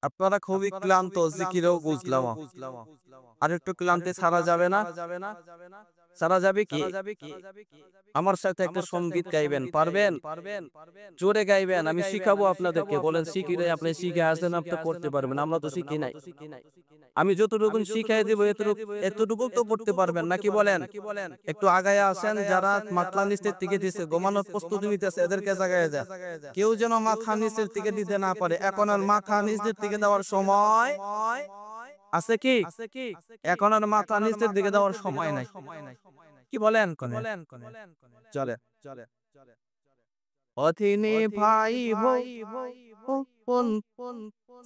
আপনারা খুবই ক্লান্ত, জিকিরেও বুঝলাম। আর একটু ক্লান্তি ছাড়া যাবে না? ছাড়া যাবে কি? আমার সাথে একটা সঙ্গীত গাইবেন, পারবেন? জোরে গাইবেন, আমি শিখাবো আপনাদেরকে। বলেন শিখি নাই, আপনি শিখে আসেন, আপনি করতে পারবেন। আমরা তো শিখি নাই। আমি যতটুকু শিখাই দিব এতটুকু তো পড়তে পারবেন নাকি বলেন? একটু আগায় আসেন, যারা মাথা নিচের দিকে দিছে, ঘুমানোর প্রস্তুতি নিতেছে, এদেরকে জাগায় যায়। কেউ যেন মাথা নিচের দিকে দিতে না পারে। এখন আর মাথা নিচের দিকে দেওয়ার সময় আছে কি? এখন আর মাথা নিচের দিকে দেওয়ার সময় নাই। কি বলেন কোনে? চলে। অথিনি ভাই বোন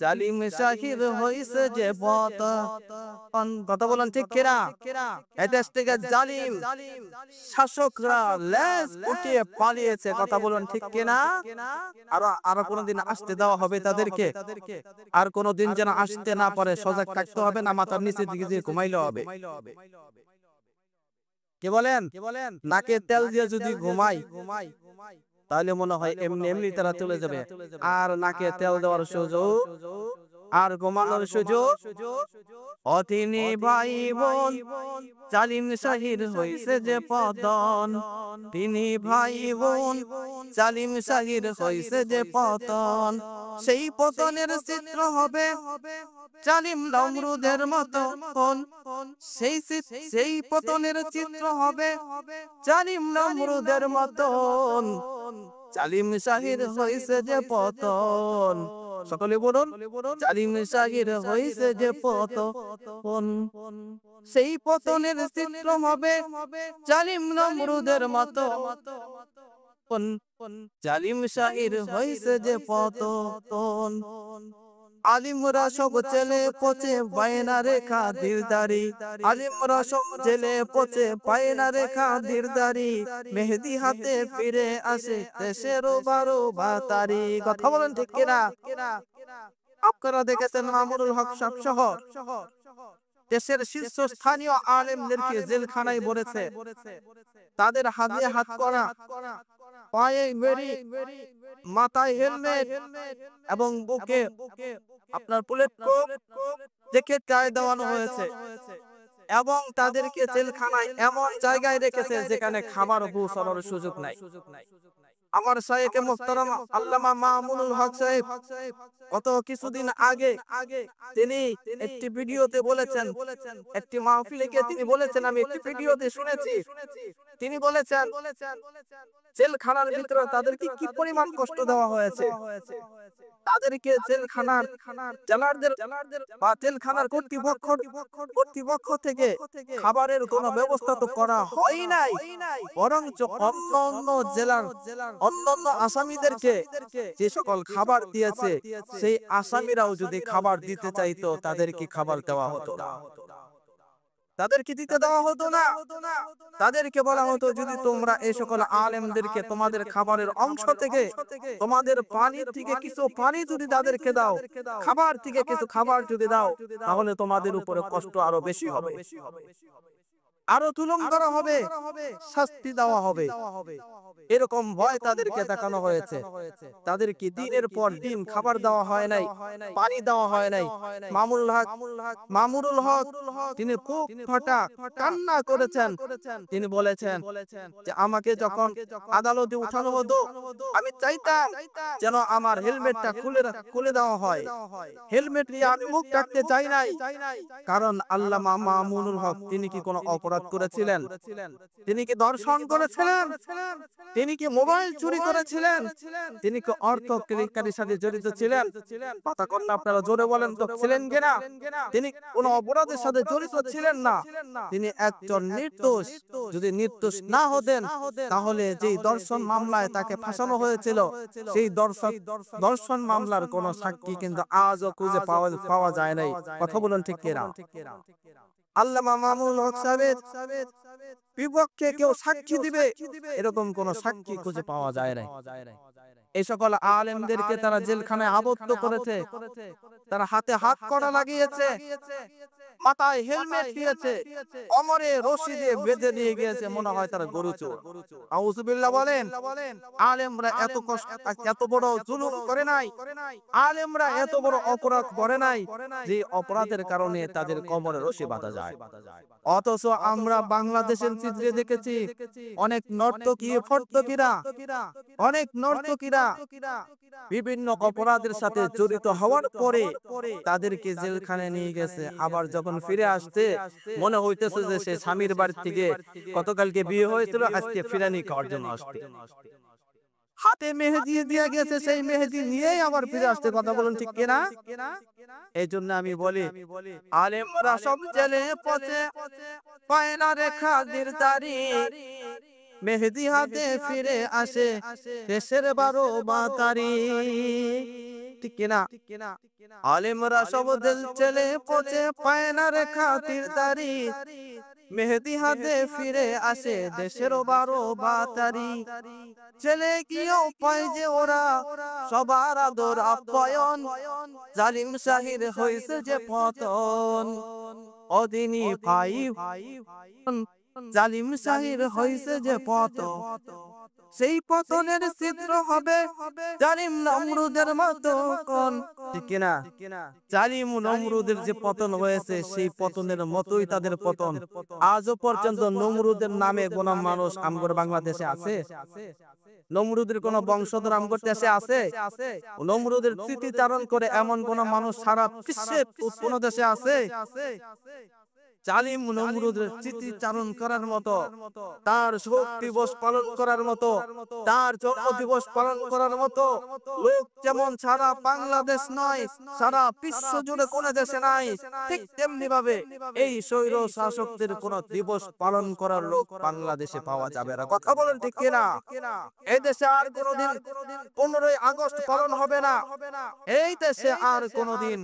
জালিম শাহির হইছে যে পতন। কথা বলেন ঠিক কিনা? এদেশ থেকে জালিম শাসকরা লেজ উঠিয়ে পালিয়েছে। কথা বলেন ঠিক কিনা? আরো কোনদিন আসতে দেওয়া হবে তাদেরকে? আর কোনদিন যেন আসতে না পারে, সজাগ থাকতে হবে, না মাথার নিচের দিকে দিয়ে ঘুমাইলে হবে। কি বলেন? নাকে তেল দিয়ে যদি ঘুমাই তাহলে মনে হয় এমনি এমনি তারা চলে যাবে। আর নাকে তেল দেওয়ার সুযোগ আর ঘুমানোর সুযোগ অতিনি ভাই বোন জালিম শাহির হইছে যে পতন। তিনি ভাই বোন জালিম শাহির হইছে যে পতন। সেই পতনের চিত্র হবে জালিম নমরুদের মতো। সেই পতনের চিত্র হবে জালিম নমরুদের মতন। জালিম শাহির হইছে যে পতন। সকলে বলুন, জালিম শাহির হইছে যে পতন। সেই পতনের চিত্র হবে জালিম নমরুদের মতো। জালিম শাহির হইছে যে পতন। আলিমরা সব জেলে পচে বায়না রেখা দিলদারি। আলিমরা সব জেলে পচে বায়না রেখা দিলদারি। মেহেদি হাতে ফিরে আসে দেশের 12 কথা বলেন ঠিক কিনা? আপনারা দেখেছেন মামুনুল হক সাহেব সহ দেশের শীর্ষস্থানীয় আলেমদেরকে জেলখানায় ভরেছে। তাদের হাতে হাত করা, পায়ে বেড়ি, মাথায় হেলমেট এবং বুকে আপনার বুলেট প্রুফ দেখে চায় দেওয়ানো হয়েছে। এবং তাদেরকে জেলখানায় এমন জায়গায় রেখেছে যেখানে খাবার পৌঁছানোর সুযোগ নাই। আমার শায়েখে মুহতারাম আল্লামা মামুনুল হক সাহেব গত কিছুদিন আগে তিনি একটি ভিডিওতে বলেছেন, একটি মাহফিলে গিয়ে তিনি বলেছেন, আমি একটি ভিডিওতে শুনেছি, তিনি বলেছেন জেলখানার ভিতরে তাদেরকে কি পরিমাণ কষ্ট দেওয়া হয়েছে। তাদেরকে জেলখানার জেলারদের বা জেলখানার কর্তৃপক্ষ থেকে খাবারের কোনো ব্যবস্থা তো করা হয় নাই, বরঞ্চ অন্যান্য জেলার অন্যান্য আসামিদেরকে যে সকল খাবার দিয়েছে সেই আসামিরাও যদি খাবার দিতে চাইতো তাদেরকে খাবার দেওয়া হতো না, তাদেরকে দিতে দেওয়া হতো না। তাদেরকে বলা হতো যদি তোমরা এই সকল আলেমদেরকে তোমাদের খাবারের অংশ থেকে, তোমাদের পানির থেকে কিছু পানি যদি তাদেরকে দাও, খাবার থেকে কিছু খাবার যদি দাও, তাহলে তোমাদের উপরে কষ্ট আরো বেশি হবে, আরো তুলন করা হবে, শাস্তি দেওয়া হবে। এরকম ভয় তাদেরকে দেখানো হয়েছে। তাদেরকে দিনের পর দিন খাবার দেওয়া হয় নাই, পানি দেওয়া হয় নাই। মামুনুল হক তিনি খুব ফাটা কান্না করেছেন। তিনি বলেছেন যে আমাকে যখন আদালতে উঠানো হতো আমি চাইতাম যেন আমার হেলমেটটা খুলে দেওয়া হয়। হেলমেট নিয়ে আমি মুখ ডাকতে চাই নাই, কারণ আল্লামা মামুনুল হক তিনি কি কোনো অপরাধ করেছিলেন? তিনি কি ধর্ষণ করেছিলেন? তিনি কি মোবাইল চুরি করেছিলেন? তিনি কি অর্থ কেলেঙ্কারির সাথে জড়িত ছিলেন? কথা কন্যা আপনারা জোরে বলেন তো, ছিলেন কিনা? তিনি কোন অপরাধের সাথে জড়িত ছিলেন না। তিনি একজন নির্দোষ। যদি নির্দোষ না হতেন তাহলে যেই দর্শন মামলায় তাকে ফাঁসানো হয়েছিল সেই দর্শন মামলার কোন সাক্ষী কিন্তু আজও খুঁজে পাওয়া যায় নাই। কথা বলুন ঠিক কিনা? আল্লামা মামুনুল হক সাহেবের বিপক্ষে কেউ সাক্ষী দিবে এরকম কোন সাক্ষী খুঁজে পাওয়া যায় না। এই সকল আলেমদেরকে তারা জেলখানায় আবদ্ধ করেছে, তারা হাতে হাত করা লাগিয়েছে, মাথায় হেলমেট দিয়েছে, কোমরে রশি দিয়ে বেঁধে নিয়ে গিয়েছে, মনে হয় তারা গরু চোর। আউযুবিল্লাহ বলেন। আলেমরা এত কষ্ট, এত বড় জুলুম করে নাই, আলেমরা এত বড় অপরাধ করে নাই যে অপরাধের কারণে তাদের কোমরে রশি বাঁধা যায়। অথচ আমরা বাংলাদেশের চিত্রে দেখেছি অনেক নর্তকীরা বিভিন্ন অপরাধের সাথে জড়িত হওয়ার পরে তাদেরকে জেলখানে নিয়ে গেছে। আবার যখন ফিরে আসছে মনে হইতেছে যে সে স্বামীর বাড়ি থেকে গতকালকে বিয়ে হয়েছিল, আজকে ফিরানি খাওয়ার জন্য আসছে। হাতে মেহেদি দিয়ে গেছে, সেই মেহেদি নিয়েই আবার ফিরে আসতে। কথা বলুন ঠিক কিনা? এই জন্য আমি বলি, আলেমরা সব জেলে পচে পায় না রেখা দিলদারি, মেহেদি হাতে ফিরে আসে দেশের 12 ঠিক কিনা? আলেমরা সব জেলে পচে পায় না রেখা দিলদারি, মেহেদি হাতে ফিরে আসে দেশের 12 ছেলে গিয়েও পায় যে ওরা সবার আদর আপ্যায়ন, জালিম শাহির হয়েছে যে পতন, অদিনী ভাই জালিম শাহির হয়েছে যে পতন, সেই পতনের চিত্র হবে জালিম নমরুদের মতো কোন। ঠিক কিনা? জালিম নমরুদের যে পতন হয়েছে সেই পতনের মতোই তাদের পতন। আজও পর্যন্ত নমরুদের নামে কোন মানুষ আমগর বাংলাদেশে আছে? নমরুদের কোন বংশধর আমগর দেশে আছে? নমরুদের স্মৃতিচারণ করে এমন কোন মানুষ সারা বিশ্বের কোন দেশে আছে? জালিম নমরুদের স্মৃতিচারণ করার মতো, তার শোক দিবস পালন করার মতো, তার জন্ম দিবস পালন করার মতো লোক যেমন সারা বাংলাদেশ নয়, সারা বিশ্ব জুড়ে কোন দেশে নাই, ঠিক তেমনি ভাবে এই স্বৈর শাসকদের কোন দিবস পালন করার লোক বাংলাদেশে পাওয়া যাবে না। কথা বলেন ঠিক কিনা? এই দেশে আর কোনদিন 15ই আগস্ট পালন হবে না, এই দেশে আর কোনদিন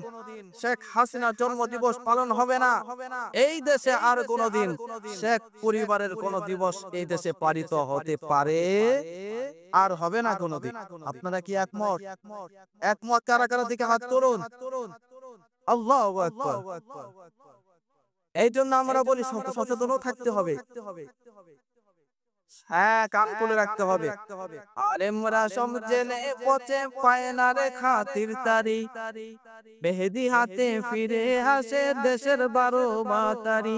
শেখ হাসিনার জন্ম দিবস পালন হবে না, এই দেশে আর কোনদিন শেখ পরিবারের কোন দিবস এই দেশে পালিত হতে পারে আর হবে না কোনদিন। আপনারা কি একমত? একমত কারা কারা দিকে হাত তুলুন। আল্লাহু আকবার। এই জন্য আমরা বলি সচেতন থাকতে হবে। হ্যাঁ, কান খুলে রাখতে হবে। আলেমরা সব জেলে পচে পায় না রেখা দিলদারি, মেহেদি হাতে ফিরে আসে দেশের 12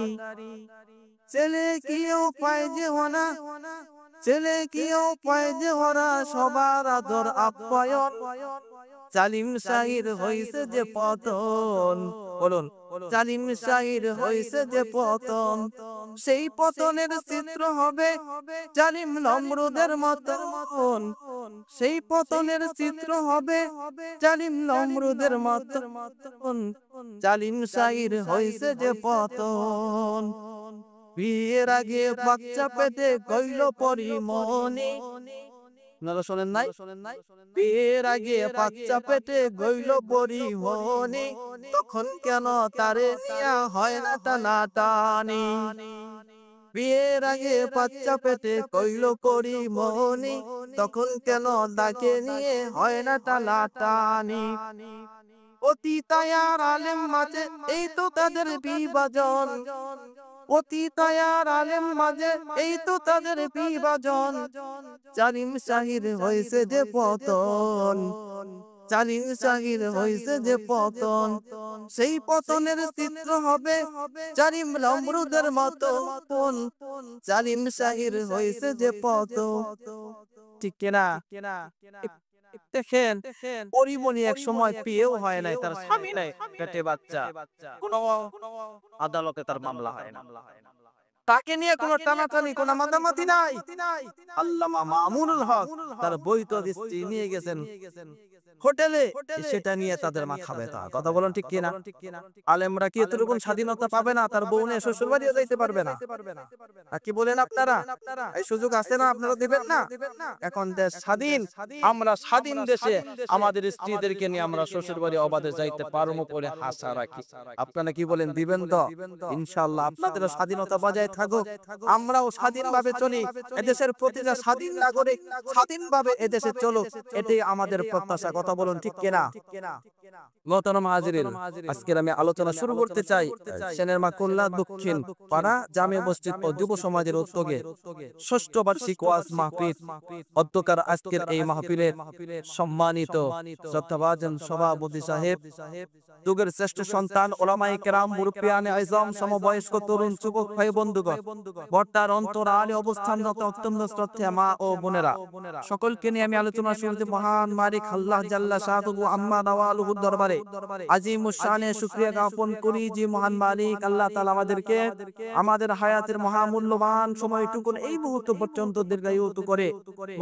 ছেলে কিও পায় যে ওনা, ছেলে কিও পায় যে ওরা সবার আদর আপ্যায়ন, জালিম শাহির হইছে যে পতন। বলুন, জালিম শাহির হইছে যে পতন, সেই পতনের চিত্র হবে জালিম নমরুদের মতন, সেই পতনের চিত্র হবে জালিম নমরুদের মতন, জালিম শাহির হইছে যে পতন। বিয়ের আগে বাচ্চা পেতে কইল পরিমনি, আপনারা শোনেন নাই? বিয়ের আগে বাচ্চা পেটে গইল পরিমনি, তখন কেন তারে নিয়া হয় না টানাটানি? বিয়ের আগে বাচ্চা পেটে কইল পরিমনি, তখন কেন তাকে নিয়ে হয় না টানাটানি? অতীতায়ার আলেম মাঝে এই তো তাদের বিভাজন, অতীতায়ার আলেম মাঝে এই তো তাদের বিভাজন, জালিম শাহির হয়েছে যে পতন, জালিম শাহির হয়েছে যে পতন, সেই পতনের চিত্র হবে জালিম নমরুদের মতন, জালিম শাহির হয়েছে যে পতন। ঠিক কিনা? দেখেন, পরিমণি এক সময় পেয়েও হয় নাই, তার স্বামী নাই, পেটে বাচ্চা, কোন আদালতে তার মামলা হয় না, তাকে নিয়ে কোনো টানাটানি কোনো মাতামাতি নাই। আল্লামা মামুনুল হক তার বৈধ স্ত্রী নিয়ে গেছেন হোটেলে, সেটা নিয়ে তাদের মাথা ব্যথা। কথা বলেন ঠিক কিনা? আলেমরা কি এতটুকু স্বাধীনতা পাবে না? তার বউ নিয়ে শ্বশুর বাড়িও যাইতে পারবে না? কি বলেন আপনারা? এই সুযোগ আছে না? আপনারা দিবেন না? এখন দেশ স্বাধীন, আমরা স্বাধীন দেশে আমাদের স্ত্রীদেরকে নিয়ে আমরা শ্বশুর বাড়ি অবাধে যাইতে পারবো বলে আশা রাখি। আপনারা কি বলেন, দিবেন তো? ইনশাআল্লাহ আপনাদের স্বাধীনতা বজায় থাকুক, আমরাও স্বাধীনভাবে চলি, এদেশের প্রতিটা স্বাধীন নাগরিক স্বাধীনভাবে এদেশে চলুক, এটাই আমাদের প্রত্যাশা। কথা বলুন ঠিক কিনা? মোহতারাম হাজিরিন, আজকের আমি আলোচনা শুরু করতে চাই সেনেরমা কল্যাণ দক্ষিণ পাড়া জামে মসজিদ ও যুব সমাজের উদ্যোগে ষষ্ঠ বার্ষিক ওয়াজ মাহফিল। অধ্যকার আজকের এই মাহফিলের সম্মানিত শ্রদ্ধাভাজন সভাপতি সাহেব, যুগের শ্রেষ্ঠ সন্তান ওলামায়ে কেরাম, মুরব্বিয়ানে আযম, সমবয়স্ক তরুণ যুবক ভাই বন্ধুগণ, বর্তার অন্তরালে অবস্থানরত অত্যন্ত শ্রদ্ধেয় মা ও বোনেরা, সকলকে নিয়ে আমি আলোচনা শুরুতে মহান মালিক আল্লাহ জাল্লা শাআতুহু আম্মা নাওয়ালুহুর দরবারে আজিমুশ শানে শুকরিয়া জ্ঞাপন করি যে মহান মালিক আল্লাহ তাআলা আমাদেরকে আমাদের হায়াতের মহামূল্যবান সময়টুকু এই মুহূর্ত পর্যন্ত দীর্ঘায়িত করে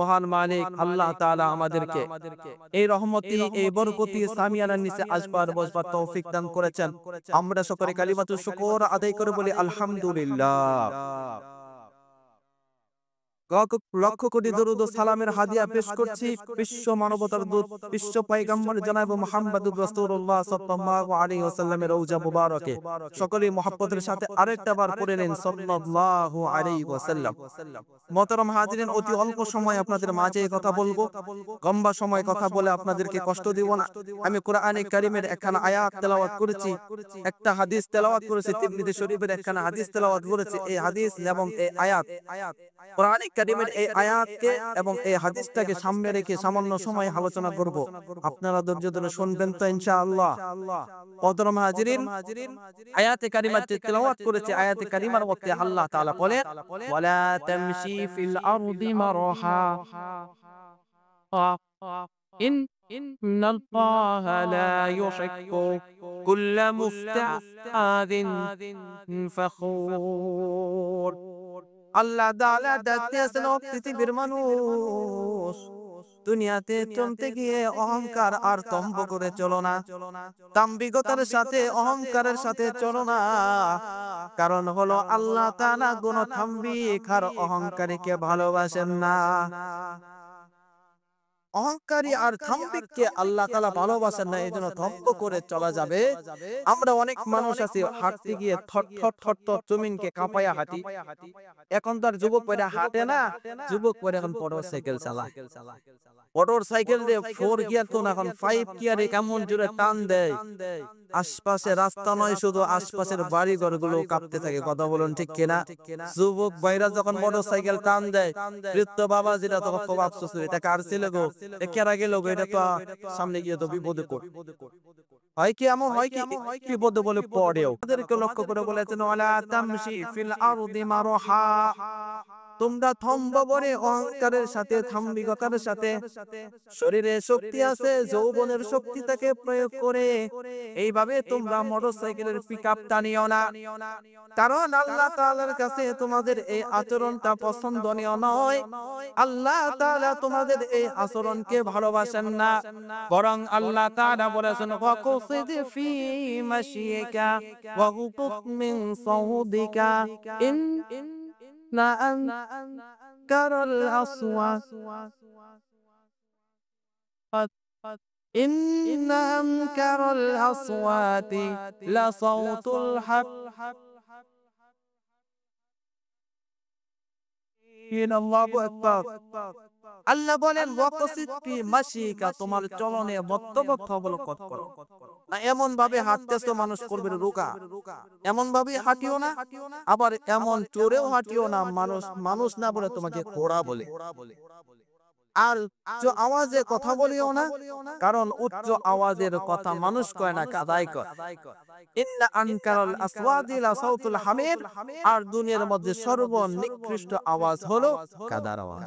মহান মালিক আল্লাহ তাআলা আমাদেরকে এই রহমতি, এই বরকতি সামিয়ানার নিচে আসবার বসবার তৌফিক দান করেছেন। আমরা সকলে কালিমাতুশ শুকর আদায় করে বলি আলহামদুলিল্লাহ। লক্ষ কোটি দরুদ ও সালামের হাদিয়া পেশ করছি বিশ্ব মানবতার দূত, বিশ্ব পয়গম্বর জনাব মুহাম্মদুর রাসূলুল্লাহ সাল্লাল্লাহু আলাইহি ওয়াসাল্লামের রওজা মুবারকে সকলেই মুহাব্বতের সাথে আরেকটা বার পড়ে নেন সাল্লাল্লাহু আলাইহি ওয়াসাল্লাম। মুহতারাম হাজিরিন, অতি অল্প সময় আপনাদের মাঝে কথা বলবো, লম্বা সময় কথা বলে আপনাদেরকে কষ্ট দিব না। আমি কোরআনে কারীমের একখানা আয়াত তেলাওয়াত করেছি, একটা হাদিস তেলাওয়াত করেছি, তিরমিজি শরীফের একখানা হাদিস তেলাওয়াত করেছি। এই হাদিস এবং এই আয়াত, কোরআনে কারীমের এই আয়াতকে এবং এই হাদিসটাকে সামনে রেখে সামান্য সময় আলোচনা করব। আপনারা ধৈর্য ধরে শুনবেন তো ইনশাআল্লাহ। মুহতারাম হাজিরিন, আয়াতে কারিমা তেলাওয়াত করেছে। আয়াতে কারিমার মধ্যে আল্লাহ তাআলা বলেন, ওয়ালা তামশি ফিল আরদি মারহা ইন্নাল্লাহা লা ইউহিব্বু কুল্লা মুফতাদিন ফাখুর। আল্লাহ তাআলা ডাকতে আছেন, ও পৃথিবীর মানুষ, দুনিয়াতে চলতে গিয়ে অহংকার আর দম্ভ করে চলো না, দাম্ভিকতার সাথে অহংকারের সাথে চলো না। কারণ হলো আল্লাহ তাআলা কোন দাম্ভিক আর অহংকারীকে ভালোবাসেন না। অহংকারী আর দাম্ভিককে আল্লাহ তাআলা ভালোবাসেন না, এজন্য দম্ভ করে চলা যাবে। আমরা অনেক মানুষ আছি হাঁটতে গিয়ে থট থট থট থট জমিনকে কাঁপায়া হাঁটি। এখন তো আর যুবক পয়রা হাঁটে না, যুবক পয়রা এখন মোটর সাইকেল চালায়। মোটর সাইকেল দিয়ে 4 গিয়ার তো না, এখন 5 গিয়ারে কেমন জোরে টান দেয়, আশপাশে রাস্তা নয় শুধু আশপাশের বাড়ি ঘরগুলো কাঁপতে থাকে। কথা বলুন ঠিক কিনা? যুবক ভাইরা যখন মোটর সাইকেল টান দেয়, বৃদ্ধ বাবা যেটা তখন খুব আফসোস, এটা কার ছেলে গো, কেরা গেল গো, এটা তো সামনে গিয়ে তো বিপদে পড়ে। হয় কি এমন হয় কি বিপদে বলে পড়েও। তাদেরকে লক্ষ্য করে বলেছেন, ওয়ালা তামশি ফিল আরদি মারহা, তোমরা থম্ব বরে অহংকারের সাথে দাম্ভিকতার সাথে, শরীরে শক্তি আছে, যৌবনের শক্তিটাকে প্রয়োগ করে এইভাবে তোমরা মোটরসাইকেলের পিকআপ টানিও না। কারণ আল্লাহ তাআলার কাছে তোমাদের এই আচরণটা পছন্দনীয় নয়। আল্লাহ তাআলা তোমাদের এই আচরণকে ভালোবাসেন না, বরং আল্লাহ তাআলা বলেছেন, ওয়াকুসিদ ফি মাশিকা ওয়াগুতুত মিন সাউদিকা ইন্না আনকারাল আসওয়াত ইন্না আনকারাল আসওয়াতি লাসাউতুল হক। আল্লাহু আকবার। আল্লাহ বলেন, ওয়াকসিদ ফি মাশিকা, তোমার চলনে মধ্যবর্তী অবলম্বন করো না। এমন ভাবে হাঁটতেছো মানুষ করবে রোগা, এমন ভাবে হাঁটিও না, আবার এমন চোরেও হাঁটিও না মানুষ মানুষ না বলে তোমাকে ঘোড়া বলে। আর উচ্চ আওয়াজে কথা বলিও না, কারণ উচ্চ আওয়াজের কথা মানুষ কয় না, কাদাই কয়। ইন্না আনকারাল আসওয়াতি লাসাউতুল হামির, আর দুনিয়ার মধ্যে সর্বনিকৃষ্ট আওয়াজ হলো কাদার আওয়াজ।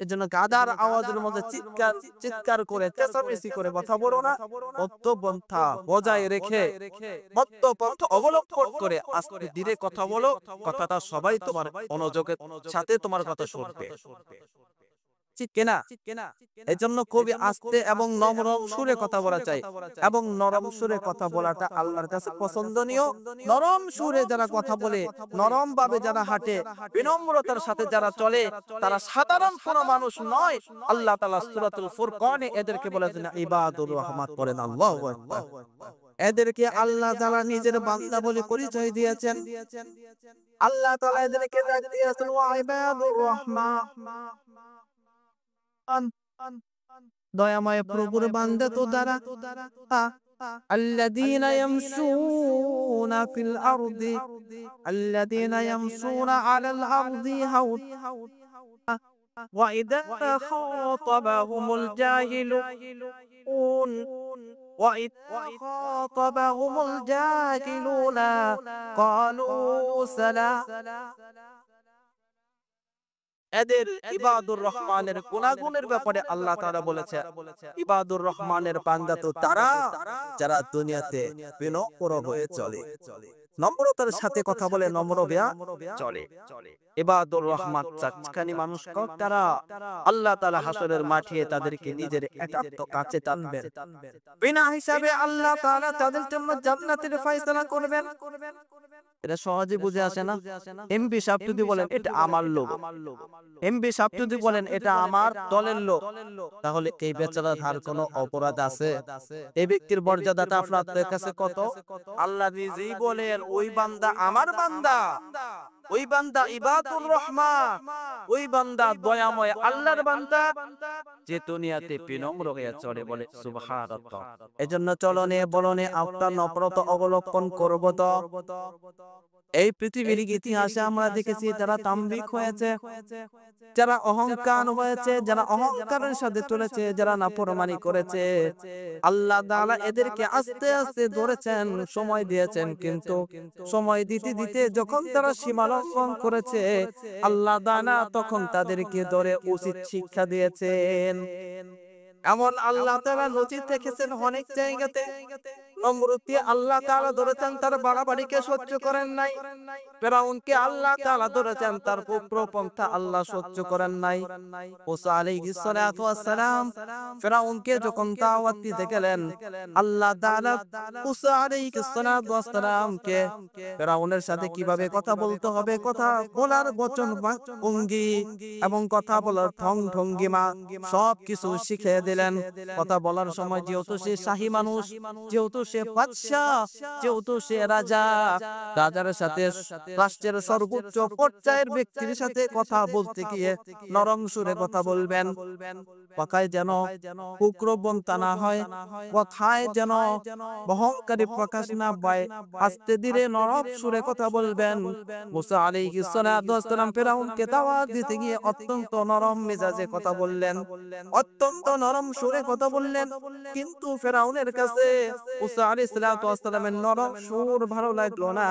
এজন্য গাদার আওয়াজের মধ্যে চিৎকার চিৎকার করে চেঁচামেচি করে কথা বলো না, মধ্যপন্থা বজায় রেখে মধ্যপন্থা অবলম্বন করে আস্তে ধীরে কথা বলো। কথাটা সবাই তোমার মনোযোগের সাথে তোমার কথা শুনবে, ঠিক কিনা? এজন্য খুবই আস্তে এবং নরম সুরে কথা বলা চাই, এবং নরম সুরে কথা বলাটা আল্লাহর কাছে পছন্দনীয়। নরম সুরে যারা কথা বলে, নরম ভাবে যারা হাঁটে, বিনম্রতার সাথে যারা চলে, তারা সাধারণ কোন মানুষ নয়। আল্লাহ তাআলা সূরাতুল ফুরকানে এদেরকে বলেছেন ইবাদুর রহমান, বলেন আল্লাহু আকবার। এদেরকে আল্লাহ তাআলা নিজের বান্দা বলে পরিচয় দিয়েছেন। আল্লাহ তাআলা এদেরকে ডাক দিয়েছেন ওয়া ইবাদুর রহমান। দয়াময় প্রভুর বান্দা তো তারা الذين يمشون في الأرض الذين يمشون على الأرض هونا وإذا خاطبهم الجاهلون وإذا خاطبهم الجاهلون قالوا سلام এদের ইবাদুর রহমানের গুনাগুনের ব্যাপারে আল্লাহ তাআলা বলেছে ইবাদুর রহমানের বান্দা তো তারা যারা দুনিয়াতে বিনম্র হয়ে চলে নম্রতার সাথে কথা বলে নম্র হয়ে চলে ইবাদুর রহমান চাচকানি মানুষ তারা আল্লাহ তাআলা হাসরের মাঠে তাদেরকে নিজের একান্ত কাছে টানবেন বিনা হিসাবে আল্লাহ তাআলা তাদের জন্য জান্নাতের ফয়সালা করবেন এটা সহজে বুঝে আসে না এমপি সাহেব যদি বলেন এটা আমার লোক এমপি সাহেব যদি বলেন এটা আমার দলের লোক তাহলে এই বেচারার আর কোনো অপরাধ আছে এই ব্যক্তির মর্যাদাটা আপনাদের কাছে কত আল্লাহ নিজেই বলেন ওই বান্দা আমার বান্দা ওই বান্দা ইবাদুর রহমান ওই বান্দা দয়াময় আল্লাহর বান্দা যে দুনিয়াতে বিনম্র হয়ে চলে বলে সুবহানাল্লাহ এজন্য চলনে বলনে আপনার নম্রতা অবলম্বন করব তো এই পৃথিবীর ইতিহাসে আমরা দেখেছি যারা তাম্বিক হয়েছে যারা অহংকার হয়েছে যারা অহংকারের সাথে চলেছে যারা নাফরমানি করেছে আল্লাহ তাআলা এদেরকে আস্তে আস্তে ধরেছেন সময় দিয়েছেন কিন্তু সময় দিতে দিতে যখন তারা সীমা লঙ্ঘন করেছে আল্লাহ তাআলা তখন তাদেরকে ধরে উচিত শিক্ষা দিয়েছেন এমন আল্লাহ তাআলা নজির দেখেছেন অনেক জায়গাতে নমরুদকে আল্লাহ তাআলা ধরেছেন তার বাড়াবাড়িকে সহ্য করেন নাই ফিরআউনকে আল্লাহ তাআলা ধরেছেন তার কুপ্রপন্থা আল্লাহ সহ্য করেন নাই মুসা আলাইহিস সালাতু ওয়াস সালাম ফিরআউনকে যখন দাওয়াত দিতে গেলেন আল্লাহ তাআলা মুসা আলাইহিস সালাতু ওয়াস সালামকে ফিরআউনের সাথে কিভাবে কথা বলতে হবে কথা বলার বচন ভঙ্গি এবং কথা বলার ভঙ্গিমা সবকিছু শিখিয়ে দিলেন কথা বলার সময় যেহেতু সে শাহী মানুষ যেহেতু সে বাদশা যেহেতু সে রাজা রাজার সাথে রাষ্ট্রের সর্বোচ্চ পর্যায়ের ব্যক্তির সাথে কথা বলতে গিয়ে নরম সুরে কথা বলবেন কথায় যেন কুক্রবন্তা না হয় কথায় যেন অহংকারী প্রকাশ না পায় আস্তে ধীরে নরম সুরে কথা বলবেন মুসা আলাইহিস সালাতু ওয়াস সালাম ফিরআউনকে দাওয়াত দিতে গিয়ে অত্যন্ত নরম মেজাজে কথা বললেন অত্যন্ত নরম সুরে কথা বললেন কিন্তু ফিরআউনের কাছে মুসা আলাইহিস সালাতু ওয়াস সালামের নরম সুর ভালো লাগলো না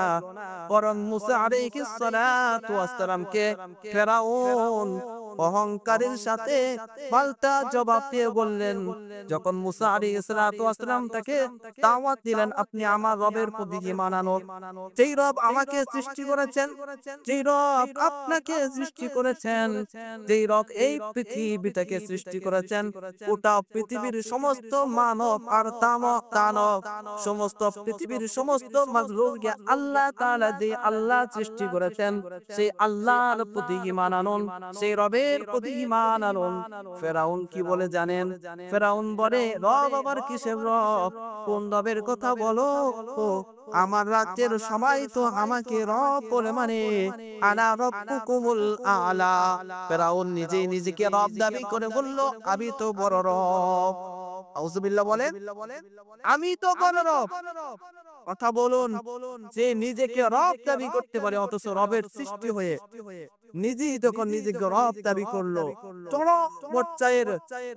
বরং মুসা আলাইহিস সালাতু ওয়াস সালামকে ফিরআউন অহংকারের সাথে পাল্টা জবাব দিয়ে বললেন যখন মুসা আলাইহিস সালাতু ওয়াস সালাম তাকে দাওয়াত দিলেন আপনি আমার রবের প্রতি ঈমান আনুন যেই রব আমাকে সৃষ্টি করেছেন যেই রব আপনাকে সৃষ্টি করেছেন যেই রব এই পৃথিবীটাকে সৃষ্টি করেছেন গোটা পৃথিবীর সমস্ত মানব আর দানব সমস্ত পৃথিবীর সমস্ত মাখলুককে আল্লাহ তাআলা দিয়ে আল্লাহ সৃষ্টি করেছেন সেই আল্লাহর প্রতি ঈমান আনুন সেই রবের প্রতি ঈমান আনুন ফিরআউন কি বলে জানেন ফিরআউন বলে রব আবার কিসের রব কোন রবের কথা বলো আমার রাজ্যের সবাই তো আমাকে রব বলে মানে আনা রব্বুকুমুল আলা ফিরআউন নিজেই নিজেকে রব দাবি করে বলল আমি তো বড় রব আউযুবিল্লাহ বলেন আমি তো বড় রব কথা বলুন যে নিজেকে রব দাবি করতে পারে অথচ রবের সৃষ্টি হয়ে নিজেই যখন নিজেকে রব দাবি করলো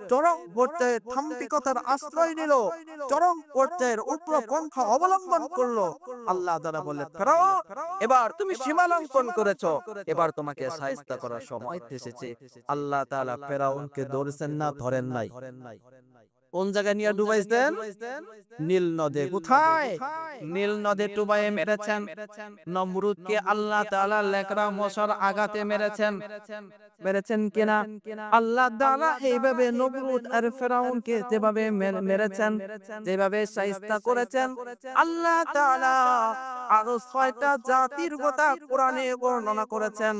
চরম পর্যায়ের থাম্পিকতার আশ্রয় নিল চরম পর্যায়ের উগ্রপন্থা অবলম্বন করলো আল্লাহ তাআলা বললেন ফিরআউন এবার তুমি সীমা লঙ্ঘন করেছো এবার তোমাকে শায়েস্তা করার সময় এসেছে আল্লাহ তাআলা ফিরআউনকে ধরেছেন না ধরেন নাই কোন জায়গায় নিয়ে ডুবাইছেন নীল নদে কোথায় নীল নদে ডুবাইয়ে মেরেছেন নমরুদকে আল্লাহ তাআলা লেকড়া মশার আঘাতে মেরেছেন কিনা আল্লাহ তাআলা এইভাবে নমরুদ আর ফিরআউনকে যেভাবে মেরেছেন যেভাবে শায়েস্তা করেছেন আল্লাহ তাআলা আরো 6টা জাতির কথা কোরআনে বর্ণনা করেছেন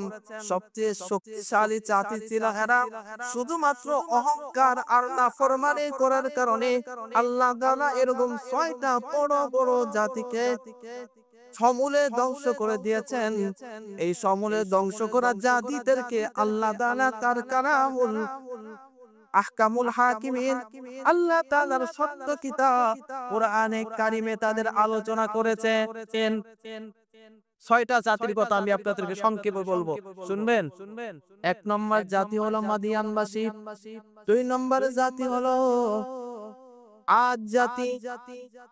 সবচেয়ে শক্তিশালী জাতি ছিল এরা শুধুমাত্র অহংকার আর নাফরমানি করার কারণে আল্লাহ তাআলা এরকম 6টা বড় বড় জাতিকে সমূলে ধ্বংস করে দিয়েছেন এই সমূলে ধ্বংস করা জাতিদেরকে আল্লাহ তাআলা তার কালামুল আহকামুল হাকিমিন, আল্লাহ তাআলার সত্য কিতাব কোরআনে কারিমে তাদের আলোচনা করেছেন। 6টা জাতির কথা আমি আপনাদেরকে সংক্ষেপে বলবো, শুনবেন? 1 নম্বর জাতি হলো মাদিয়ানবাসী, 2 নম্বর জাতি হলো আদ জাতি,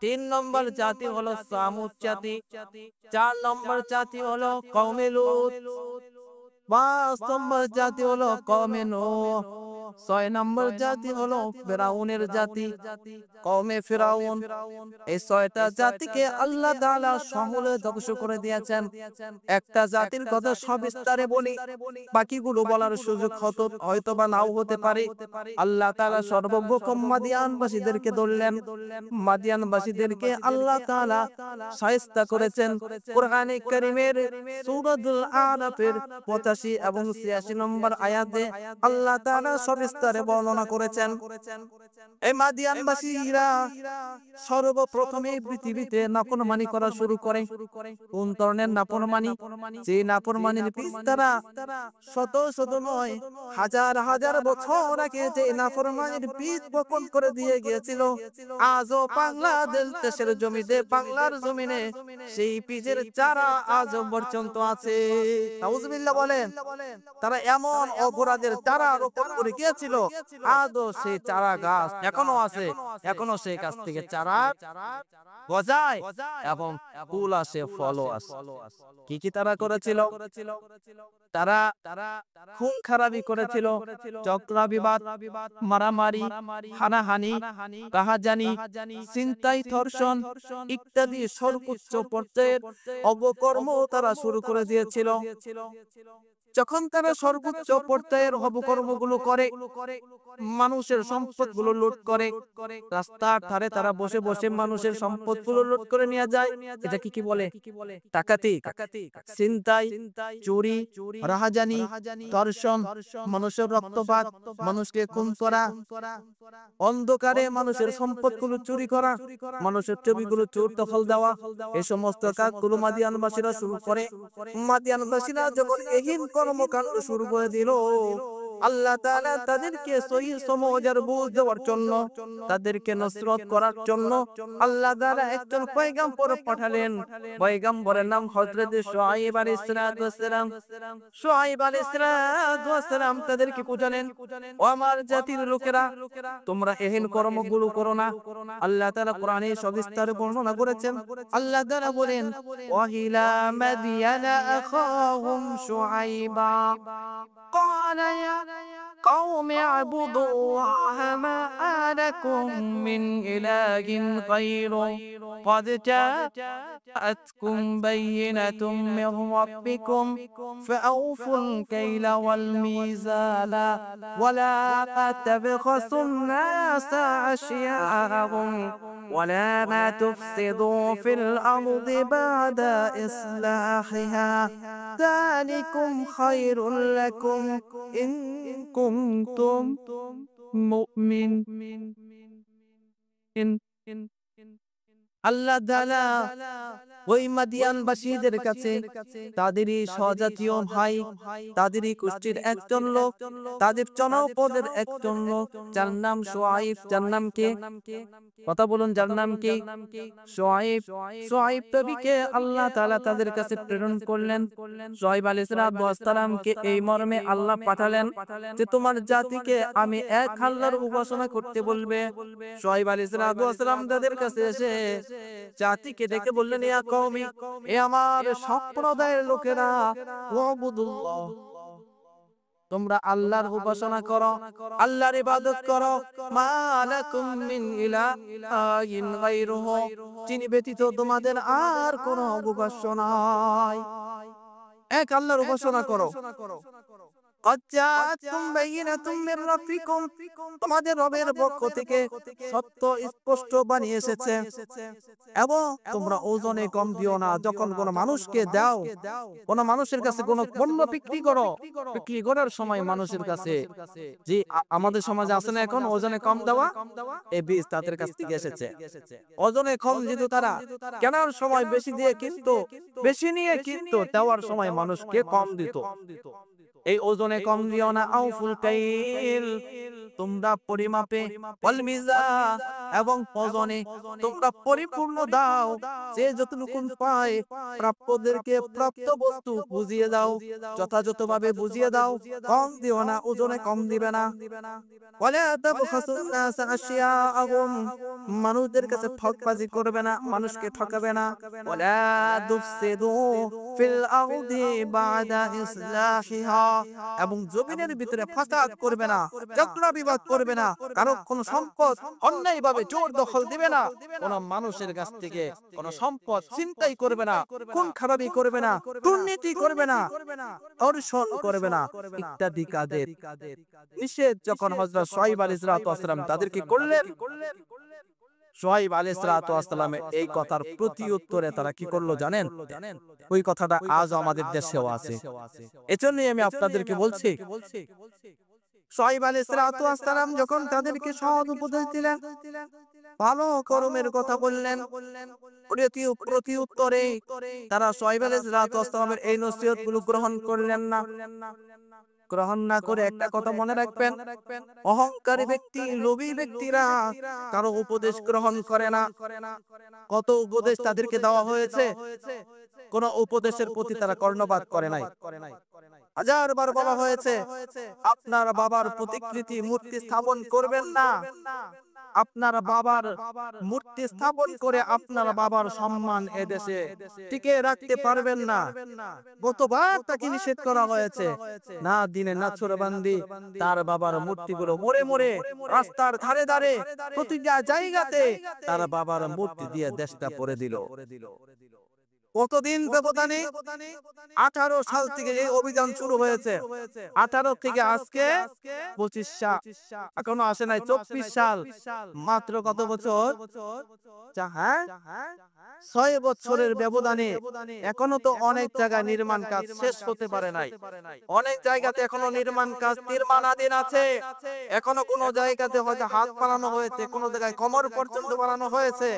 3 নম্বর জাতি হলো সামুদ জাতি, 4 নম্বর জাতি হলো কওমে লূত, 5 নম্বর জাতি হলো কওমে নূহ, 6 নম্বর জাতি হলো ফিরাউনের জাতি, কওমে ফিরাউন। এই 6টা জাতিকে আল্লাহ তাআলা সমূলে ধ্বংস করে দিয়েছেন। একটা জাতির কথা সবিস্তারে বলি, বাকিগুলো বলার সুযোগ হয়তোবা নাও হতে পারে। আল্লাহ তাআলা সর্বপ্রথম মাদিয়ানবাসীদেরকে ধরলেন। মাদিয়ানবাসীদেরকে আল্লাহ তাআলা শায়েস্তা করেছেন। কোরআনে কারীমের সূরাতুল আরাফের 85 এবং 86 নম্বর আয়াতে আল্লাহ তাআলা সবিস্তারে বর্ণনা করেছেন। এই মাদিয়ানবাসীরা সর্বপ্রথমে পৃথিবীতে নাফরমানি করা শুরু করে। কোন ধরনের নাফরমানি? যে নাফরমানির বীজ তারা শত শত নয়, হাজার হাজার বছর আগে যে নাফরমানির বীজ বপন করে দিয়ে গিয়েছিল, আজও বাংলাদেশের জমিতে, বাংলার জমিনে সেই বীজের চারা আজও পর্যন্ত আছে। নাউজুবিল্লাহ বলেন। তারা এমন অপরাধের চারা রোপণ করে গিয়েছিল, আজও সেই চারা গাছ এখনো আছে, এখনো সেই গাছ থেকে চারা গজায় এবং ফুল আসে, ফলও আসে। কি কি তারা করেছিল? তারা খুন খারাপি করেছিল, চক্রাবিবাদ, মারামারি, হানাহানি, কাহাজানি, ছিনতাই, ধর্ষণ ইত্যাদি সর্বোচ্চ পর্যায়ের অপকর্ম তারা শুরু করে দিয়েছিল। যখন তারা সর্বোচ্চ পর্যায়ের অপকর্মগুলো করে, মানুষের সম্পদগুলো লুট করে, রাস্তার ধারে তারা বসে বসে মানুষের সম্পদগুলো লুট করে নিয়ে যায়, এটাকে কি বলে? ডাকাতি, ছিনতাই, চুরি, রাহাজানি, ধর্ষণ, মানুষের রক্তপাত, মানুষকে খুন করা, অন্ধকারে মানুষের সম্পদগুলো চুরি করা, মানুষের ছবিগুলো চোর দখল দেওয়া, এই সমস্ত কাজগুলো মাদিয়ানবাসীরা শুরু করে। মাদিয়ানবাসীরা যখন এহেন কর্মকাণ্ড শুরু করে দিল, আল্লাহ তাআলা তাদেরকে সহিহ সমাজের বুঝ দেওয়ার জন্য, তাদেরকে নসরত করার জন্য আল্লাহ তাআলা একজন পয়গম্বর পাঠালেন। পয়গম্বরের নাম হযরত শুআয়ব আলাইহিস সালাম। শুআয়ব আলাইহিস সালাম তাদেরকে বুঝালেন, ও আমার জাতির লোকেরা, তোমরা এহেন কর্মগুলো করো না। আল্লাহ তাআলা কোরআনে সবিস্তারে বর্ণনা করেছেন। আল্লাহ তাআলা বলেন, ওয়া ইলা মাদিয়ানা আখাহুম শুআয়বা قال يا قوم اعبدوا الله ما لكم من إله غيره قد جاءتكم بينة من ربكم فأوفوا الكيل والميزان ولا تبخسوا الناس أشياءهم ولا تفسدوا في الأرض بعد إصلاحها ذلكم خير لكم إن كنتم مؤمنين। আল্লাহ তাআলা ওই মাদিয়ানবাসীদের কাছে তাদেরই স্বজাতীয় ভাই, তাদেরই গোষ্ঠীর একজন লোক, তাদের জনপদের একজন লোক, যার নাম শুআয়ব, যার নাম কে? কথা বলুন, যার নাম কি? শুআয়ব। শুআয়ব নবীকে আল্লাহ তাআলা তাদের কাছে প্রেরণ করলেন। শুআয়ব আলাইহিস সালামকে এই মর্মে আল্লাহ পাঠালেন যে তোমার জাতিকে আমি এক আল্লাহর উপাসনা করতে বলবে। শুআয়ব আলাইহিস সালাম তাদের কাছে এসে জাতিকে ডেকে বললেন, ইয়া কওমি, এ আমার সম্প্রদায়ের লোকেরা, ওয়াবুদুল্লাহ, তোমরা আল্লাহর উপাসনা করো, আল্লাহর ইবাদত করো, মা লাকুম মিন ইলাহিন গায়রুহু, যিনি ব্যতীত তোমাদের আর কোনো উপাস্য নাই। এক আল্লাহর উপাসনা করো। তোমাদের রবের পক্ষ থেকে সত্য স্পষ্ট বাণী এসেছে এবং তোমরা ওজনে কম দিও না। যখন কোন মানুষকে দাও, কোন মানুষের কাছে কোন পণ্য বিক্রি করো, বিক্রি করার সময় মানুষের কাছে, যে আমাদের সমাজে আছে না এখন ওজনে কম দেওয়া, এই বীজ তাদের কাছ থেকে এসেছে। ওজনে কম যেহেতু তারা কেনার সময় বেশি দিয়ে কিন্তু বেশি নিয়ে কিন্তু দেওয়ার সময় মানুষকে কম দিত। এই ওজনে কম দিও না। আউফুল কাইল, তোমরা পরিমাপে ওয়াল মিজান এবং ওজনে তোমরা পরিপূর্ণ দাও। যে যতটুকু পায় প্রাপ্যদেরকে প্রাপ্ত বস্তু বুঝিয়ে দাও, যথাযথভাবে বুঝিয়ে দাও, কম দিও না, ওজনে কম দিবে না। ওয়ালা তাবখাসুন নাস আশিয়াআহুম, মানুষদের কাছে ঠকবাজি করবে না, মানুষকে ঠকাবে না। ওয়ালা তুফসিদু ফিল আরদি বাদা ইসলাহিহা, এবং জমিনের ভিতরে ফাসাদ করবে না, ঝগড়া বিবাদ করবে না, কারো কোন সম্পদ অন্যায়ভাবে জোর দখল দিবে না, কোন মানুষের কাছ থেকে কোন সম্পদ ছিনতাই করবে না, খুন খারাপি করবে না, দুর্নীতি করবে না, ধর্ষণ করবে না, ইত্যাদি কাজের নিষেধ যখন হযরত শুআয়ব আলাইহিস সালাম তাদেরকে করলেন, শুআয়ব আলাইহিস সালামের এই কথার প্রতি উত্তরে তারা কি করলো জানেন? ওই কথাটা আজ আমাদের দেশেও আছে। এজন্যই আমি আপনাদেরকে বলছি, শুআয়ব আলাইহিস সালাম যখন তাদেরকে সৎ উপদেশ দিলেন, ভালো কর্মের কথা বললেন, প্রতি উত্তরে তারা শুআয়ব আলাইহিস সালামের এই নসিহতগুলো গ্রহণ করলেন না। গ্রহণ না করে একটা কথা মনে রাখবেন, অহংকারী ব্যক্তি, লোভী ব্যক্তিরা কারো উপদেশ গ্রহণ করে না। কত উপদেশ তাদেরকে দেওয়া হয়েছে, কোন উপদেশের প্রতি তারা কর্ণপাত করে নাই। হাজারবার বলা হয়েছে আপনার বাবার প্রতিকৃতি মূর্তি স্থাপন করবেন না, আপনার বাবার মূর্তি স্থাপন করে আপনার বাবার সম্মান এদেশে টিকে রাখতে পারবেন না। কতবার তাকে নিষেধ করা হয়েছে, না দিনে না ছোড়বান্দি তার বাবার মূর্তিগুলো মোড়ে মোড়ে রাস্তার ধারে ধারে প্রতিটা জায়গাতে তার বাবার মূর্তি দিয়ে দেশটা পড়ে দিল। কতদিন ব্যবধানে 18 সাল থেকে এই অভিযান শুরু হয়েছে, 18 থেকে আজকে 25 সাল, এখনো আসে নাই 24 সাল, মাত্র কত বছর? হ্যাঁ, 6 বছরের ব্যবধানে এখনো তো অনেক জায়গায় নির্মাণ কাজ শেষ হতে পারে নাই। অনেক জায়গাতে এখনো নির্মাণ কাজ নির্মাণাধীন আছে। এখনো কোন জায়গাতে হয়তো হাত বানানো হয়েছে, কোন জায়গায় কোমর পর্যন্ত বানানো হয়েছে,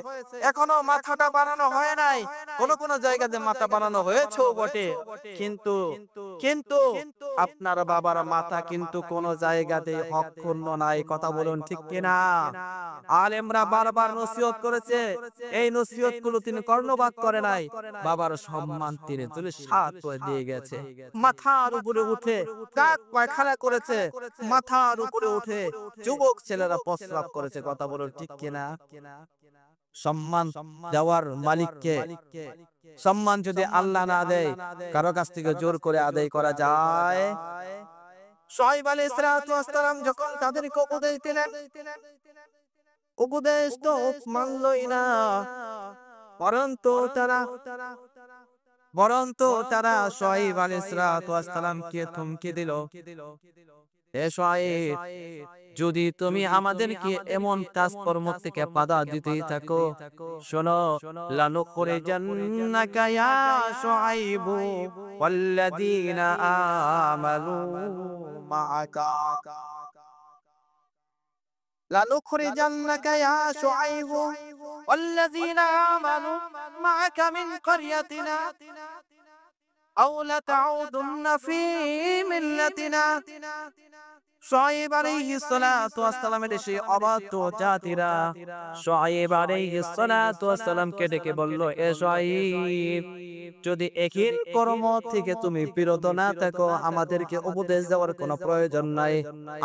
এখনো মাথাটা বানানো হয় নাই, কোন কোন জায়গাতে মাথা বানানো হয়েছেও বটে, কিন্তু কিন্তু আপনার বাবার মাথা কিন্তু কোন জায়গাতে অক্ষুণ্ণ নাই। কথা বলুন ঠিক কিনা? আলেমরা বারবার নসিহত করেছে, এই নসিহত গুলো তিনি কর্ণপাত করে নাই। বাবার সম্মান তিনি তুলে সাত করে দিয়ে গেছে। মাথার উপরে উঠে কাক পায়খানা করেছে, মাথার উপরে উঠে যুবক ছেলেরা প্রস্রাব করেছে। কথা বলুন ঠিক কিনা? সম্মান দেওয়ার মালিককে, সম্মান যদি আল্লাহ না দেয়, কারো কাছ থেকে জোর করে আদায় করা যায়? শুআয়ব আলাইহিস সালাম যখন তাদেরকে উপদেশ দিলেন, উপদেশ তো মানলই না, বরন্ত তারা শুআয়ব আলাইহিস সালামকে ধমকি দিল, হে শুআয়ব, যদি তুমি আমাদেরকে এমন কাজকর্ম থেকে বাধা দিতেই থাকো, শোনো, লানুখরিজান্নাকা ইয়া শুআয়ব ওয়াল্লাযীনা আমানু মাআকা, লানুখরিজান্নাকা ইয়া শুআয়ব ওয়াল্লাযীনা আমানু মাআকা মিন ক্বরিয়াতিনা আও লাতাউদুন্না ফী মিল্লাতিনা। শুআয়ব আলাইহিস সালামের সেই অবাধ্য জাতিরা শুআয়ব আলাইহিস সালামকে ডেকে বলল, এ শুআয়ব, যদি একই কর্ম থেকে তুমি বিরত না থাকো, আমাদেরকে উপদেশ দেওয়ার কোনো প্রয়োজন নাই।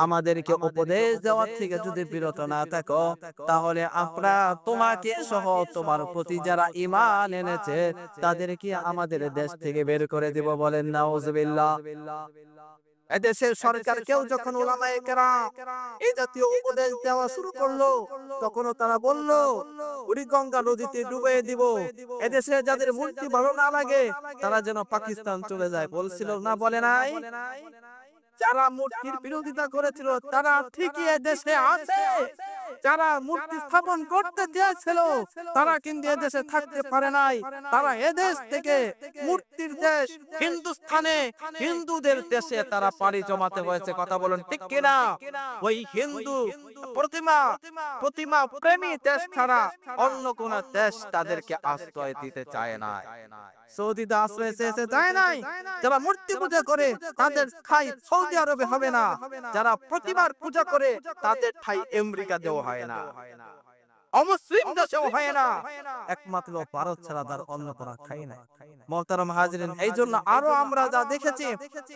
আমাদেরকে উপদেশ দেওয়ার থেকে যদি বিরত না থাকো, তাহলে আমরা তোমাকে সহ তোমার প্রতি যারা ঈমান এনেছে তাদেরকে আমাদের দেশ থেকে বের করে দিব। বলেন নাউজুবিল্লাহ। এদেশের সরকার কেউ যখন উলামায়ে কেরাম এই জাতীয় উপদেশ দেওয়া শুরু করলো, তখনও তারা বলল বুড়িগঙ্গা নদীতে ডুবিয়ে দিব, এদেশে যাদের মূর্তি ভালো না লাগে তারা যেন পাকিস্তান চলে যায়। বলছিল না, বলে নাই? যারা মূর্তির বিরোধিতা করেছিল তারা ঠিকই এদেশে আছে, যারা মূর্তি স্থাপন করতে চেয়েছিল তারা কিন্তু এদেশে থাকতে পারে নাই। তারা এদেশ থেকে মূর্তির দেশ হিন্দুস্তানে, হিন্দুদের দেশে তারা পাড়ি জমাতে হয়েছে। কথা বলুন ঠিক কিনা? ওই হিন্দু প্রতিমা প্রতিমা প্রেমী দেশ ছাড়া অন্য কোন দেশ তাদেরকে আশ্রয় দিতে চায় না। সৌদিতে আশ্রয় চেয়েছে, চায় নাই। যারা মূর্তি পূজা করে তাদের ঠাঁই সৌদি আরবে হবে না, যারা প্রতিমার পূজা করে তাদের ঠাঁই আমেরিকাতেও হয় না, অমুসলিম দেশেও হয় না, একমাত্র ভারত ছাড়া তার অন্য কোনো ঠাঁই নাই। মুহতারাম হাজিরিন, এই জন্য আরো আমরা যা দেখেছি,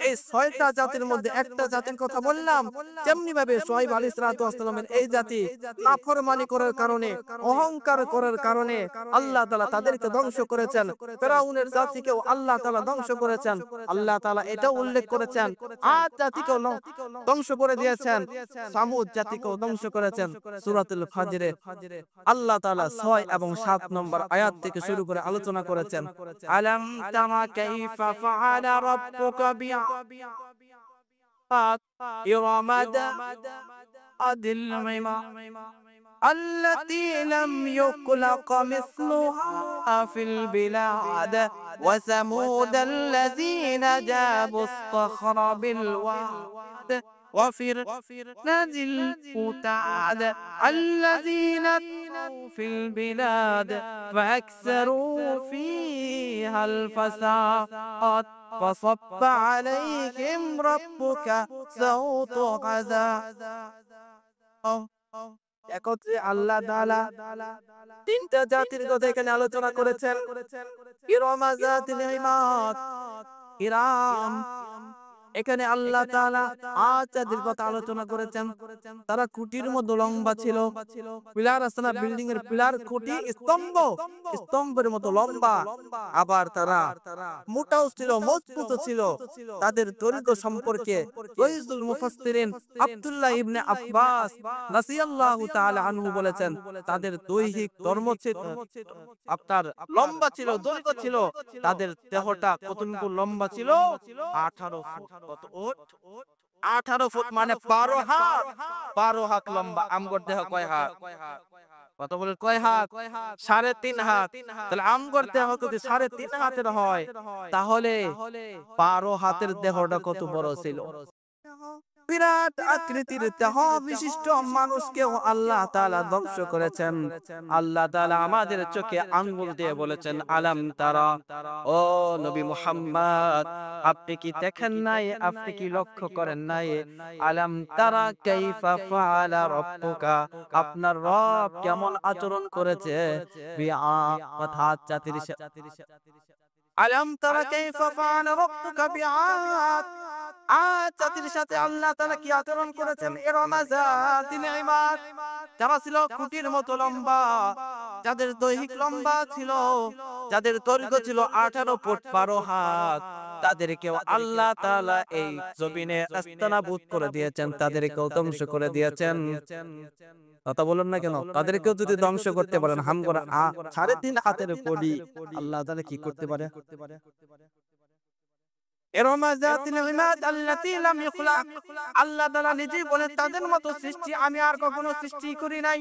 এই ৬টা জাতির মধ্যে একটা জাতির কথা বললাম, যেমনি ভাবে শুআয়ব আলাইহিস সালাতু ওয়াস সালামের এই জাতি নাফরমানি করার কারণে, অহংকার করার কারণে আল্লাহ তাআলা তাদেরকে ধ্বংস করেছেন। ফিরআউনের জাতিকেও আল্লাহ তাআলা ধ্বংস করেছেন। আল্লাহ তাআলা এটাও উল্লেখ করেছেন আদ জাতিকেও ধ্বংস করে দিয়েছেন, সামুদ জাতিকেও ধ্বংস করেছেন। সূরাতুল ফাজরে আল্লাহ তাআলা ৬ এবং ৭ নম্বর আয়াত থেকে শুরু করে আলোচনা করেছেন। আলাম তারা কাইফা ফাআলা রাব্বুকা বিআদ ইরামাদ আদিল ইমাম التي لم يخلق مثلها في البلاد وثمود الذين جابوا الصخر بالواد وفرعون ذي الأوتاد الذين طغوا في البلاد فأكثروا فيها الفساد فصب عليهم ربك سوط عذاب। একত্রে আল্লাহ তাআলা তিনটা জাতির কথা এখানে আলোচনা করেছেন। ইরামা যাতিল ইমাদ, ইরাম, এখানে আল্লাহ তাআলা আদ জাতির কথা আলোচনা করেছেন। তারা খুঁটির মতো লম্বা ছিল, পিলার আছে না, বিল্ডিং এর পিলার, খুঁটি, স্তম্ভ, স্তম্ভের মতো লম্বা। আবার তারা মোটাও ছিল, মজবুত ছিল। তাদের দৈর্ঘ্য সম্পর্কে রাইসুল মুফাসসিরিন আব্দুল্লাহ ইবনে আব্বাস রাদিয়াল্লাহু তাআলা আনহু বলেছেন, তাদের দৈহিক ধর্ম ছিল আপনার লম্বা ছিল, দৈর্ঘ্য ছিল। তাদের দেহটা কতটুকু লম্বা ছিল? 18 ফুট। কত ফুট? 18 ফুট, মানে 12 হাত। 12 হাত লম্বা। আমগর দেহ কয় হাত? কত বলে কয় হাত? 3.5 হাত। তাহলে আমগর দেহ যদি 3.5 হাতের হয়, তাহলে 12 হাতের দেহটা কত বড় ছিল? বিরাট আকৃতির দেহ বিশিষ্ট মানুষকেও আল্লাহ তাআলা ধ্বংস করেছেন। আল্লাহ তাআলা আমাদের চোখে আঙ্গুল দিয়ে বলেছেন, আলাম তারা, ও নবী মুহাম্মদ, আপনি কি দেখেন নাই, আপনি কি লক্ষ্য করেন নাই? আলাম তারা কাইফা ফাআলা রাব্বুকা, আপনার রব কেমন আচরণ করেছে বিআদ জাতির সাথে। আলাম তারা কাইফা ফাআলা রাব্বুকা বিআদ, আদ জাতির সাথে আল্লাহ তাআলা কি আচরণ করেছেন? ইরামা যাতিল ইমাদ, যারা ছিল খুঁটির মতো লম্বা, যাদের দৈহিক লম্বা ছিল, যাদের দৈর্ঘ্য ছিল 18 ফুট 12 হাত, তাদেরকেও আল্লাহ তাআলা এই জমিনে আস্তানাবুদ করে দিয়েছেন, তাদেরকেও ধ্বংস করে দিয়েছেন। কথা বলুন না কেন? তাদেরকেও যদি ধ্বংস করতে পারেন, হামগরা 3.5 হাতের পড়ি, আল্লাহ তাআলা কি করতে পারে? ইরামা যাতিল ইমাদ আল্লাতী লাম ইখলাক, আল্লাহ তাআলা নিজেই বলেন, তাদের মতো সৃষ্টি আমি আর কখনো সৃষ্টি করি নাই।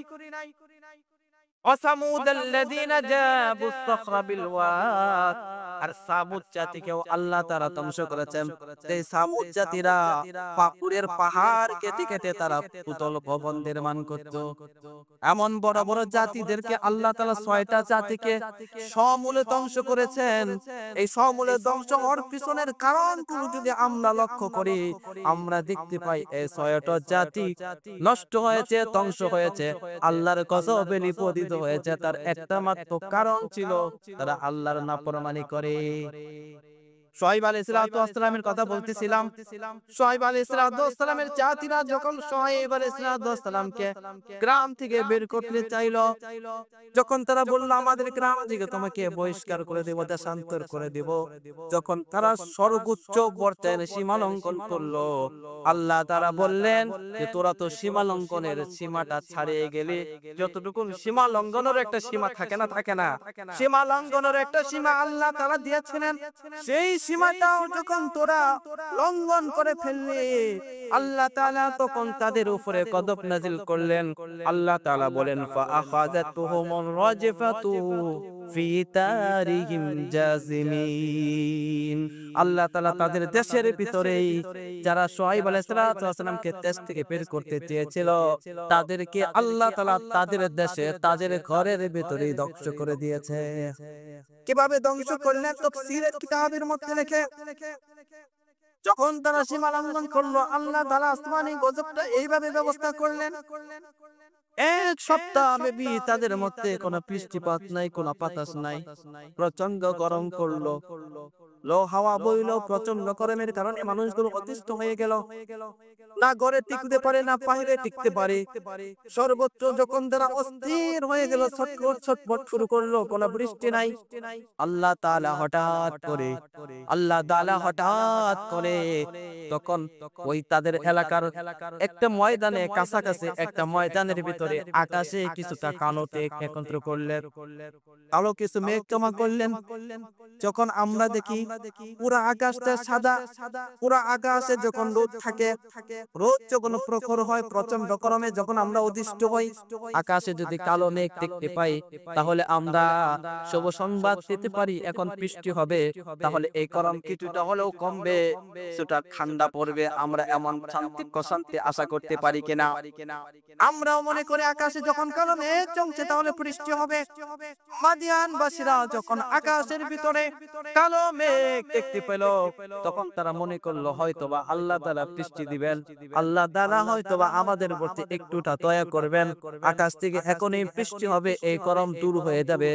وثمود الذين جابوا الصخر بالواد, আর সামুদ জাতিকেও আল্লাহ তাআলা ধ্বংস করেছেন। এই সামুদ জাতিরা পাকুড়ের পাহাড় কেটে কেটে তারা পুতল ভবন নির্মাণ করত। এমন বড় বড় জাতিদেরকে আল্লাহ তাআলা 6টা জাতিকে সমূলে ধ্বংস করেছেন। এই সমূলে ধ্বংস হওয়ার পিছনের কারণগুলো যদি আমরা লক্ষ্য করি, আমরা দেখতে পাই এই 6টা জাতি নষ্ট হয়েছে, ধ্বংস হয়েছে, আল্লাহর গজবে নিপতিত হয়েছে। তার একটা মাত্র কারণ ছিল, তারা আল্লাহর নাফরমানি করে। শুআয়ব আলাইহিস সালামের কথা বলতেছিলাম। শুআয়ব আলাইহিস সালামের জাতিরা যখন শুআয়ব আলাইহিস সালামকে গ্রাম থেকে বের করতে চাইলো, যখন তারা বলল আমাদের গ্রাম থেকে তোমাকে বহিষ্কার করে দেব, দেশান্তর করে দেব, যখন তারা সর্বোচ্চ পর্যায়ের সীমা লঙ্ঘন করলো, আল্লাহ তাআলা বললেন যে তোরা তো সীমা লঙ্ঘনের সীমাটা ছাড়িয়ে গেলি। যতটুকু সীমা লঙ্ঘনের একটা সীমা থাকে না, থাকে না, সীমা লঙ্ঘনের একটা সীমা আল্লাহ তাআলা দিয়েছিলেন। সেই সীমাটাও যখন তোরা লঙ্ঘন করে ফেললি, আল্লাহ তাআলা তখন তাদের উপরে গজব নাজিল করলেন। আল্লাহ তাআলা বলেন, ফাআখাযাতুহুমুর রাজফাতু ফি তারিহিম জাসিমিন। আল্লাহ তাআলা তাদের দেশের ভিতরেই যারা শুআয়ব আলাইহিস সালামকে দেশ থেকে বের করতে চেয়েছিল তাদেরকে আল্লাহ তাআলা তাদের দেশে তাদের ঘরের ভিতরেই ধ্বংস করে দিয়েছে। কিভাবে ধ্বংস করলেন তাফসীরের কিতাবের মধ্যে লেখে, যখন তারা সীমা লঙ্ঘন করলো আল্লাহ তাআলা আসমানি গজবটা এইভাবে ব্যবস্থা করলেন, এক সপ্তাহ ব্যাপী তাদের মধ্যে কোনো বৃষ্টিপাত নাই, কোনো বাতাস নাই, প্রচন্ড গরম করলো, লো হাওয়া বইলো, প্রচন্ড গরমের কারণে মানুষগুলো অতিষ্ঠ হয়ে গেল, না ঘরে টিকতে পারে না বাইরে টিকতে পারে, সর্বত্র যখন তারা অস্থির হয়ে গেল, ছটফট ছটফট শুরু করলো, কোনো বৃষ্টি নাই। আল্লাহ তাআলা হঠাৎ করে তখন ওই তাদের এলাকার একটা ময়দানে কাছাকাছি একটা ময়দানের ভিতরে আকাশে কিছুটা কালো মেঘ একত্র করলেন, কালো কিছু মেঘ জমা করলেন। যখন আমরা দেখি পুরা আকাশটা সাদা, পুরা আকাশে যখন রোদ থাকে, রোদ যখন প্রখর হয় প্রচন্ড গরমে যখন আমরা অতিষ্ঠ হই, আকাশে যদি কালো মেঘ দেখতে পাই তাহলে আমরা শুভ সংবাদ পেতে পারি এখন বৃষ্টি হবে, তাহলে এই গরম কিছুটা হলেও কমবে, কিছুটা ঠান্ডা পড়বে, আমরা এমন শান্তি প্রশান্তি আশা করতে পারি কিনা। আমরাও মনে করি আকাশে যখন কালো মেঘ জমছে তাহলে বৃষ্টি হবে। মাদিয়ানবাসীরা যখন আকাশের ভিতরে কালো মেঘ দেখতে পেল তখন তারা মনে করলো হয়তোবা আল্লাহ তাআলা বৃষ্টি দিবেন, আল্লাহ তাআলা হয়তোবা আমাদের প্রতি একটুটা দয়া করবেন, আকাশ থেকে এখনই বৃষ্টি হবে, এই গরম দূর হয়ে যাবে।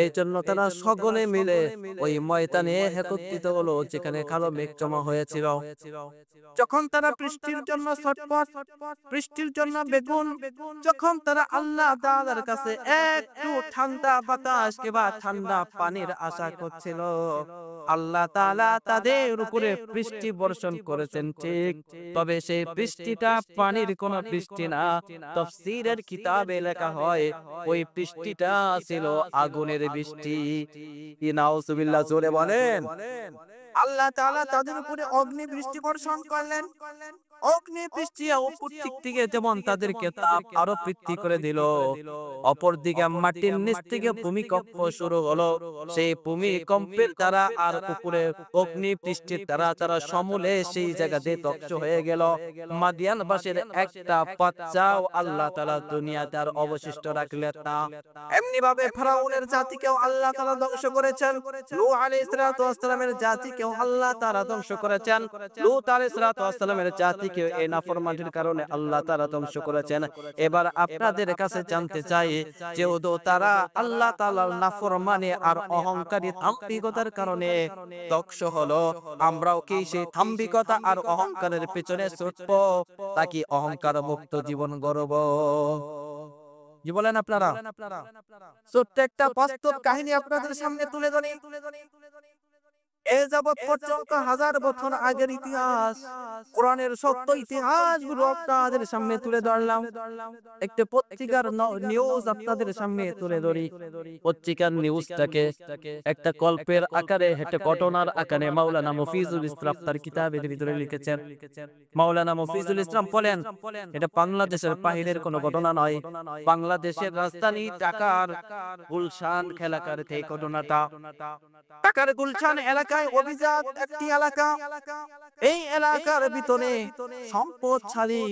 এই জন্য তারা সকলে মিলে ওই ময়দানে একত্রিত হলো যেখানে কালো মেঘ জমা হয়েছিল। যখন তারা বৃষ্টির জন্য ছটফট, বৃষ্টির জন্য বেগুন, যখন তারা আল্লাহ তাআলার কাছে একটু ঠান্ডা বাতাস কিংবা ঠান্ডা পানির আশা করছিল, আল্লাহ তাআলা তাদের উপরে বৃষ্টি বর্ষণ করেছেন ঠিক, তবে সেই বৃষ্টিটা পানির কোনো বৃষ্টি না, তাফসীরের কিতাবে লেখা হয় ওই বৃষ্টিটা ছিল আগুনের বৃষ্টি। নাউজুবিল্লাহ, জোরে বলেন। আল্লাহ তাআলা তাদের উপরে অগ্নি বৃষ্টি বর্ষণ করলেন, অগ্নি বৃষ্টি উপর থেকে যেমন তাদেরকে তাপ আরো বৃদ্ধি করে দিল, অপরদিকে মাটির নিচ থেকে ভূমিকম্প শুরু হলো, সেই ভূমিকম্পের দ্বারা আর উপরে অগ্নি বৃষ্টির দ্বারা তারা সমূলে সেই জায়গাতে ধ্বংস হয়ে গেল। মাদিয়ানবাসীর একটা বাচ্চাও আল্লাহ তাআলা দুনিয়াতে আর অবশিষ্ট রাখলেন না। এমনি ভাবে ফেরাউনের জাতিকেও আল্লাহ তাআলা ধ্বংস করেছেন, নূহ আলাইহিস সালামের জাতিকেও আল্লাহ তাআলা ধ্বংস করেছেন, লূত আলাইহিস সালামের জাতিকেও এই নাফরমানির কারণে আল্লাহ তাআলা ধ্বংস করেছেন। এবার আপনাদের কাছে জানতে চাই, যেহেতু তারা আল্লাহ তাআলার নাফরমানি আর অহংকারী দাম্ভিকতার কারণে ধ্বংস হলো, আমরাও কি সেই দাম্ভিকতা আর অহংকারের পেছনে ছুটবো নাকি অহংকার মুক্ত জীবন গড়ব? কি বলেন আপনারা? ছোট্ট একটা বাস্তব কাহিনী আপনাদের সামনে তুলে ধরি। এ যাবৎ পর্যন্ত হাজার বছর আগের ইতিহাস, কোরআনের সত্য ইতিহাসগুলো আপনাদের সামনে তুলে ধরলাম। একটা পত্রিকার নিউজ আপনাদের সামনে তুলে ধরি। পত্রিকার নিউজটাকে একটা গল্পের আকারে, একটা ঘটনার আকারে মাওলানা মফিজুল ইসলাম তার কিতাবের ভিতরে লিখেছেন। মাওলানা মফিজুল ইসলাম বলেন, এটা বাংলাদেশের বাহিরের কোনো ঘটনা নয়, বাংলাদেশের রাজধানী ঢাকার গুলশান এলাকার এই ঘটনাটা। ঢাকার গুলশান এলাকায় অভিজাত একটি এলাকা, এই এলাকার ভিতরে সম্পদশালী,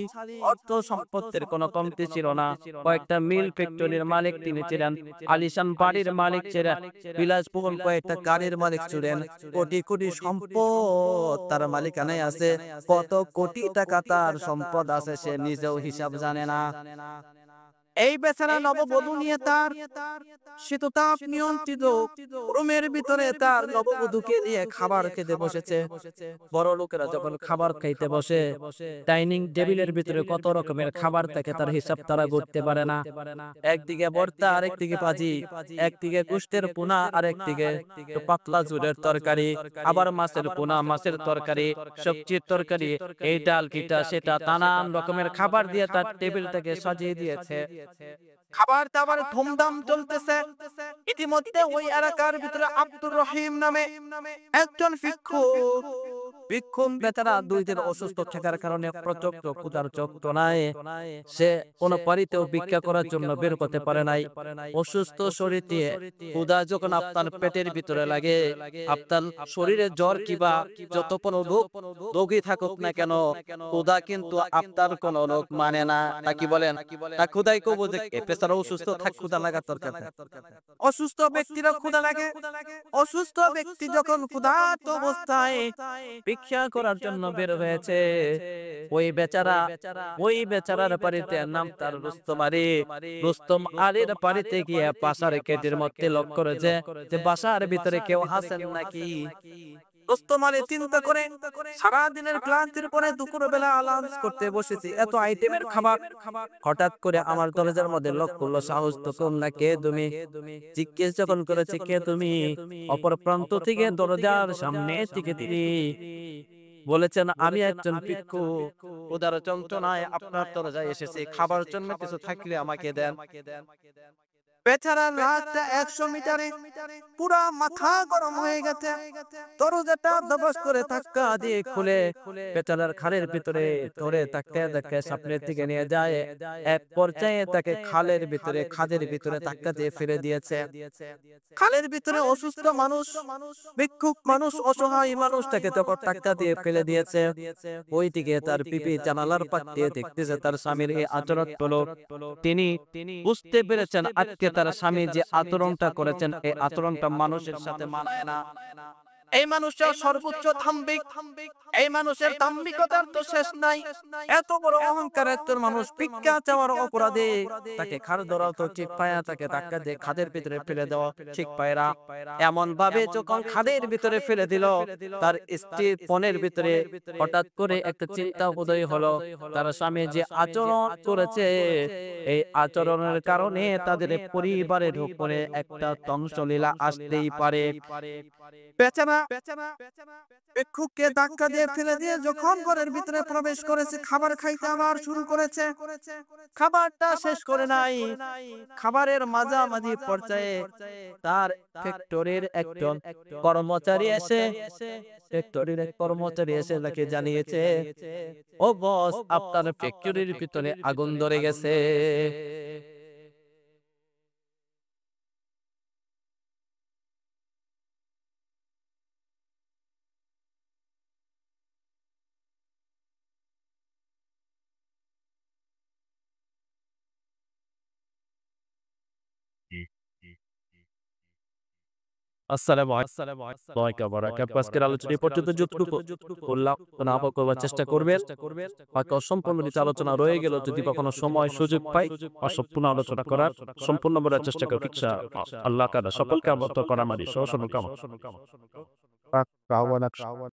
অর্থ সম্পদের কোনো কমতি ছিল না। কয়েকটা মিল ফ্যাক্টরির মালিক তিনি ছিলেন, আলিশান বাড়ির মালিক ছিলেন, বিলাসবহুল কয়েকটা গাড়ির মালিক ছিলেন, কোটি কোটি সম্পদ তার মালিকানায় আছে। কত কোটি টাকা তার সম্পদ আছে সে নিজেও হিসাব জানে না। এই বেচারা নববধূ নিয়ে তার শীততাপ নিয়ন্ত্রিত রুমের ভিতরে তার নববধূকে নিয়ে খাবার খেতে বসেছে। বড় লোকেরা যখন খাবার খাইতে বসে, ডাইনিং টেবিলের ভিতরে কত রকমের খাবার থাকে তার হিসাব তারা করতে পারে না। একদিকে ভর্তা, আরেকদিকে ভাজি, একদিকে গোশতের পোনা, আরেকদিকে পাতলা ঝোলের তরকারি, আবার মাছের পোনা, মাছের তরকারি, সবজির তরকারি, এই ডাল কিটা সেটা নানান রকমের খাবার দিয়ে তার টেবিলটাকে সাজিয়ে দিয়েছে। খাবার দাবার ধুমধাম চলতেছে। ইতিমধ্যে ওই এলাকার ভিতরে আব্দুর রহিম নামে একজন ভিক্ষুক ভিক্ষুক বেচারা 2 দিন অসুস্থ থাকার কারণে প্রচন্ড ক্ষুধার যন্ত্রণায় সে কোনো বাড়িতেও ভিক্ষা করার জন্য বের করতে পারে নাই। অসুস্থ শরীর দিয়ে ক্ষুধা যখন আপনার পেটের ভিতরে লাগে, আপনার শরীরে জ্বর কিবা যত কোনো রোগী থাকুক না কেন, ক্ষুধা কিন্তু আপনার কোনো রোগ মানে না। নাকি বলেন? তা ক্ষুধাই কবু দেখে বেচারা অসুস্থ থাক, ক্ষুধা লাগার দরকার নেই। অসুস্থ ব্যক্তিরা ক্ষুধা লাগে। অসুস্থ ব্যক্তি যখন ক্ষুধার্ত অবস্থায় ভিক্ষা করার জন্য বের হয়েছে, ওই বেচারার বাড়িতে নাম তার রুস্তম আলী। রুস্তম আলীর বাড়িতে গিয়ে বাসার গেটের মধ্যে লক করেছে যে বাসার ভিতরে কেউ আছেন নাকি। রুস্তম আলী চিন্তা করে সারাদিনের ক্লান্তির পরে দুপুরবেলা লাঞ্চ করতে বসেছি, এত আইটেমের খাবার, হঠাৎ করে আমার দরজার মধ্যে লক করলো। সাহস তো কম না, কে তুমি? জিজ্ঞেস যখন করেছে কে তুমি, অপর প্রান্ত থেকে দরজার সামনে থেকে তিনি বলেছেন আমি একজন ভিক্ষুক, ক্ষুধার যন্ত্রণায় আপনার দরজায় এসেছি, খাবার জন্য কিছু থাকলে আমাকে দেন। বেচারা রাতটা 100 মিটারে পুরা মাথা গরম হয়ে গেছে। দরজাটা দবস করে ধাক্কা দিয়ে খুলে বেচারার খালের ভিতরে ধরে ধাক্কা সামনের দিকে নিয়ে যায়। এক পর্যায়ে তাকে খাদের ভিতরে ধাক্কা দিয়ে ফেলে দিয়েছে। খালের ভিতরে অসুস্থ মানুষ, ভিক্ষুক মানুষ, অসহায় মানুষটাকে তখন ধাক্কা দিয়ে ফেলে দিয়েছে। ওইদিকে তার বিবি জানালার পাশ দিয়ে দেখতেছে তার স্বামীর এই আচরণ হলো। তিনি বুঝতে পেরেছেন আজকে তার স্বামী যে আচরণটা করেছেন, এই আচরণটা মানুষের সাথে মানায় না। এই মানুষটা সর্বোচ্চ দাম্ভিক, এই মানুষের দাম্ভিকতার তো শেষ নাই। এত বড় অহংকারের তোর মানুষ ভিক্ষা চাওয়ার অপরাধে তাকে খাড় ধরাও তো ঠিক পায় না, তাকে ধাক্কা দিয়ে খাদের ভিতরে ফেলে দেওয়া ঠিক পায় না। এমন ভাবে যখন খাদের ভিতরে ফেলে দিল, তার স্ত্রীর মনের ভিতরে হঠাৎ করে একটা চিন্তা উদয় হলো, তার স্বামী যে আচরণ করেছে, এই আচরণের কারণে তাদের পরিবারের উপরে একটা ধ্বংসলীলা আসতেই পারে। বেচারা ভিক্ষুককে ধাক্কা দিয়ে ফেলে দিয়ে যখন ঘরের ভিতরে প্রবেশ করেছে, খাবার খাইতে আবার শুরু করেছে। খাবারটা শেষ করে নাই, খাবারের মাঝামাঝি পর্যায়ে তার ফ্যাক্টরির একজন কর্মচারী এসে তাকে জানিয়েছে, ও বস, আপনার ফ্যাক্টরির ভিতরে আগুন ধরে গেছে। আসসালামু আলাইকুম। আজকের আলোচনা এই পর্যন্ত যতটুকু বললাম আমল করবার চেষ্টা করবেন। বাকি অসম্পূর্ণ কিছু আলোচনা রয়ে গেল, যদি কখনো সময় সুযোগ পাই অসম্পূর্ণ আলোচনা করার সম্পূর্ণ বলার চেষ্টা করব ইনশাআল্লাহ। আল্লাহ তাআলা সকলকে আমল করা মারি সহ কামনা।